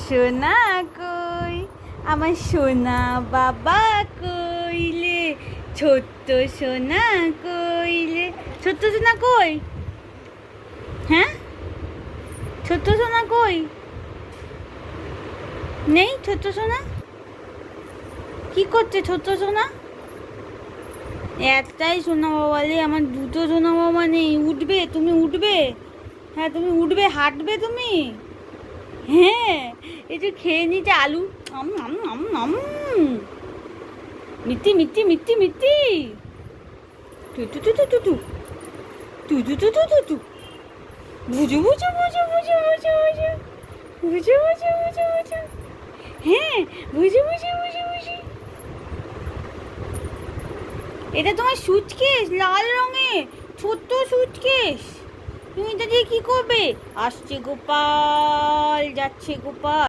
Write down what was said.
সোনা কই, আমার সোনা বাবা কইলে, ছোট্ট সোনা কইলে। ছোট্ট সোনা কই? হ্যাঁ, ছোট্ট সোনা কই? নেই ছোট্ট সোনা? কি করছে ছোট্ট সোনা? একটাই সোনা বাবা বলে, আমার দুটো সোনা বাবা নেই। উঠবে তুমি, উঠবে? হ্যাঁ তুমি উঠবে, হাঁটবে তুমি? হ্যাঁ, একটু খেয়ে নিতে আলু। আম আম আম আম। মিত্তি মিত্তি মিত্তি মিত্তি। টু টু টু টু টু টু টু টু টু টু টু টু। বুঝু বুঝু বুঝু বুঝু বুঝু বুঝু বুঝু বুঝু বুঝু বুঝু। হ্যাঁ, বুঝু বুঝু বুঝু বুঝু। এটা তোমার সুটকেস, লাল রঙের ছোট্ট সুটকেস। তুমি এটা দিয়ে কি করবে? আসছে গোপাল, যাচ্ছে গোপাল।